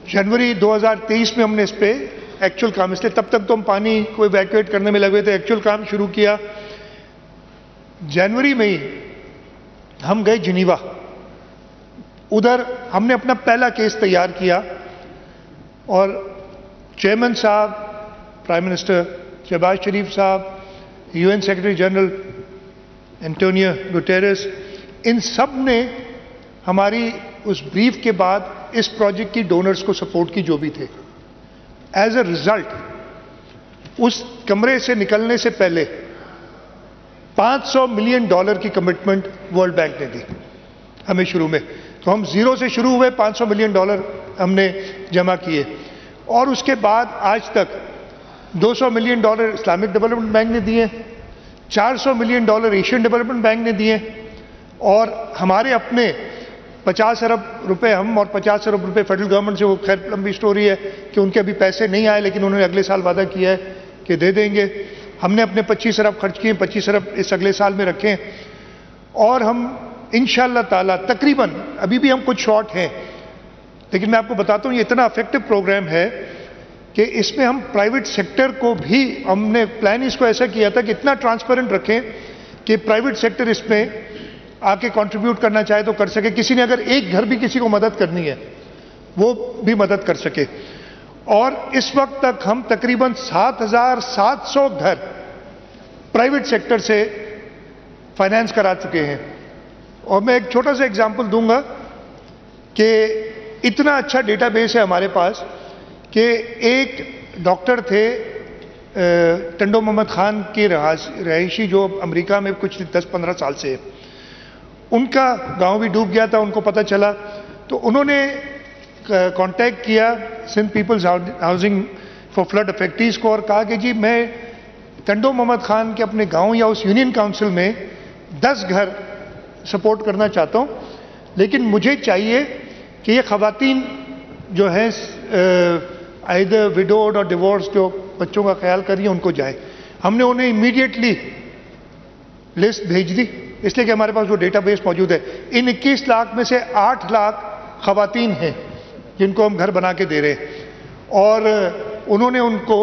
जनवरी 2023 में हमने इस पे एक्चुअल काम, इसलिए तब तक तो हम पानी को इवैक्यूएट करने में लगे थे, एक्चुअल काम शुरू किया जनवरी में ही। हम गए जिनीवा, उधर हमने अपना पहला केस तैयार किया और चेयरमैन साहब, प्राइम मिनिस्टर शहबाज शरीफ साहब, UN secretary general Antonio Guterres, इन सब ने हमारी उस ब्रीफ के बाद इस प्रोजेक्ट की डोनर्स को सपोर्ट की जो भी थे। एज अ रिजल्ट उस कमरे से निकलने से पहले $500 मिलियन की कमिटमेंट वर्ल्ड बैंक ने दी हमें शुरू में। तो हम जीरो से शुरू हुए, $500 मिलियन हमने जमा किए और उसके बाद आज तक $200 मिलियन इस्लामिक डेवलपमेंट बैंक ने दिए, $400 मिलियन एशियन डेवलपमेंट बैंक ने दिए और हमारे अपने 50 अरब रुपए हम और 50 अरब रुपए फेडरल गवर्नमेंट से। वो खैर लंबी स्टोरी है कि उनके अभी पैसे नहीं आए, लेकिन उन्होंने अगले साल वादा किया है कि दे देंगे। हमने अपने 25 अरब खर्च किए, 25 अरब इस अगले साल में रखें और हम इंशाअल्लाह ताला तकरीबन, अभी भी हम कुछ शॉर्ट हैं, लेकिन मैं आपको बताता हूं ये इतना इफेक्टिव प्रोग्राम है कि इसमें हम प्राइवेट सेक्टर को भी, हमने प्लान इसको ऐसा किया था कि इतना ट्रांसपेरेंट रखें कि प्राइवेट सेक्टर इसमें आके कंट्रीब्यूट करना चाहे तो कर सके। किसी ने अगर एक घर भी किसी को मदद करनी है वो भी मदद कर सके। और इस वक्त तक हम तकरीबन 7,700 घर प्राइवेट सेक्टर से फाइनेंस करा चुके हैं। और मैं एक छोटा सा एग्जांपल दूंगा कि इतना अच्छा डेटाबेस है हमारे पास कि एक डॉक्टर थे टंडो मोहम्मद खान के रहायशी जो अमेरिका में कुछ 10-15 साल से है, उनका गांव भी डूब गया था, उनको पता चला तो उन्होंने कांटेक्ट किया Sindh peoples housing for flood affectees को और कहा कि जी मैं टंडो मोहम्मद खान के अपने गांव या उस यूनियन काउंसिल में 10 घर सपोर्ट करना चाहता हूं, लेकिन मुझे चाहिए कि ये खवातीन जो है आइदर विडोड और डिवोर्स जो बच्चों का ख्याल कर रही है उनको जाए। हमने उन्हें इमीडिएटली लिस्ट भेज दी, इसलिए कि हमारे पास वो डेटाबेस मौजूद है। इन 21 लाख में से 8 लाख खवातीन हैं जिनको हम घर बना के दे रहे हैं और उन्होंने उनको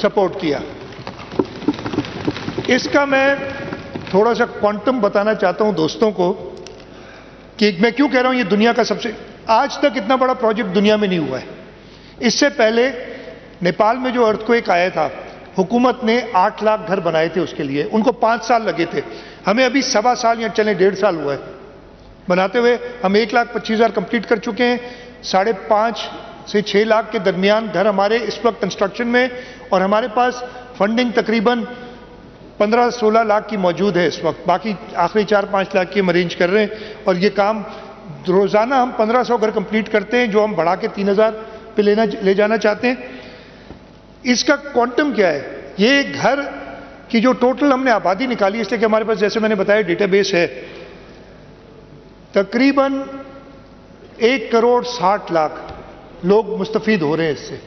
सपोर्ट किया। इसका मैं थोड़ा सा क्वांटम बताना चाहता हूं दोस्तों को कि मैं क्यों कह रहा हूं ये दुनिया का सबसे, आज तक इतना बड़ा प्रोजेक्ट दुनिया में नहीं हुआ है। इससे पहले नेपाल में जो अर्थक्वेक आया था, हुकूमत ने 8 लाख घर बनाए थे उसके लिए, उनको 5 साल लगे थे। हमें अभी 1.25 साल या चले 1.5 साल हुआ है बनाते हुए। हम 1,25,000 कंप्लीट कर चुके हैं। 5.5 से 6 लाख के दरमियान घर हमारे इस वक्त कंस्ट्रक्शन में, और हमारे पास फंडिंग तकरीबन 15-16 लाख की मौजूद है इस वक्त। बाकी आखिरी 4-5 लाख की हम अरेंज कर रहे हैं और ये काम रोजाना हम 1500 घर कंप्लीट करते हैं, जो हम बढ़ा के 3,000 पे ले जाना चाहते हैं। इसका क्वांटम क्या है? ये घर की जो टोटल हमने आबादी निकाली, इसलिए कि हमारे पास जैसे मैंने बताया डेटाबेस है, तकरीबन 1,60,00,000 लोग मुस्तफीद हो रहे हैं इससे।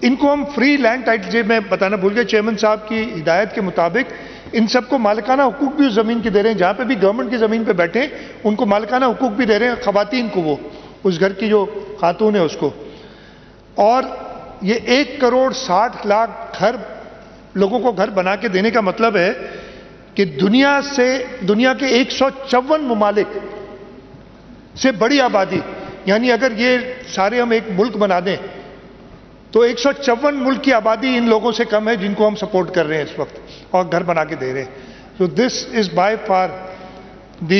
इनको हम फ्री लैंड टाइटल, मैं बताना भूल गया, चेयरमैन साहब की हिदायत के मुताबिक इन सबको मालिकाना हुकूक भी उस जमीन के दे रहे हैं। जहां पे भी गवर्नमेंट की जमीन पे बैठे उनको मालिकाना हुकूक भी दे रहे हैं, खवातीन को, वो उस घर की जो खातून है उसको। और ये 1,60,00,000 घर लोगों को घर बना के देने का मतलब है कि दुनिया के 154 ममालिक से बड़ी आबादी, यानी अगर ये सारे हम एक मुल्क बना दें तो 154 मुल्क की आबादी इन लोगों से कम है जिनको हम सपोर्ट कर रहे हैं इस वक्त और घर बना के दे रहे हैं। So this is by far the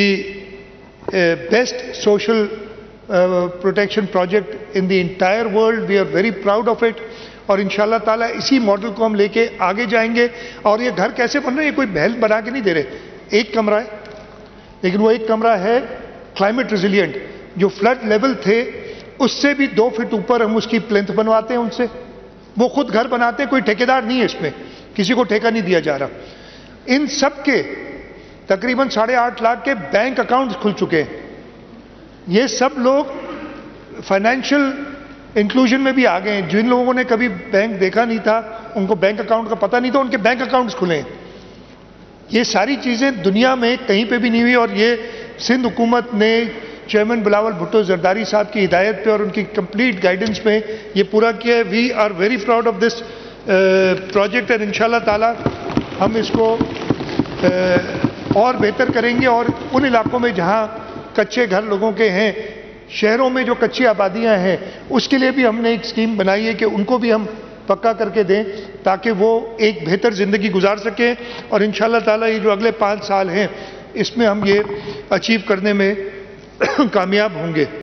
best social protection project in the entire world. We are very proud of it और इंशाल्लाह ताला इसी मॉडल को हम लेके आगे जाएंगे। और ये घर कैसे बन रहे हैं? ये कोई महल बना के नहीं दे रहे, एक कमरा है, लेकिन वो एक कमरा है क्लाइमेट रेजिलिएंट। जो फ्लड लेवल थे उससे भी 2 फीट ऊपर हम उसकी प्लिंथ बनवाते हैं उनसे। वो खुद घर बनाते हैं, कोई ठेकेदार नहीं है इसमें, किसी को ठेका नहीं दिया जा रहा। इन सब के तकरीबन 8.5 लाख के बैंक अकाउंट्स खुल चुके हैं। ये सब लोग फाइनेंशियल इंक्लूजन में भी आ गए हैं। जिन लोगों ने कभी बैंक देखा नहीं था, उनको बैंक अकाउंट का पता नहीं था, उनके बैंक अकाउंट्स खुले हैं। ये सारी चीजें दुनिया में कहीं पे भी नहीं हुई और ये सिंध हुकूमत ने, चेयरमैन बिलावल भुट्टो जरदारी साहब की हिदायत पे और उनकी कंप्लीट गाइडेंस में ये पूरा किया है। We are very proud of this project और इंशाल्लाह ताला हम इसको और बेहतर करेंगे और उन इलाकों में जहां कच्चे घर लोगों के हैं, शहरों में जो कच्ची आबादियां हैं, उसके लिए भी हमने एक स्कीम बनाई है कि उनको भी हम पक्का करके दें ताकि वो एक बेहतर ज़िंदगी गुजार सकें और इंशाल्लाह ताला ये जो अगले 5 साल हैं इसमें हम ये अचीव करने में कामयाब होंगे।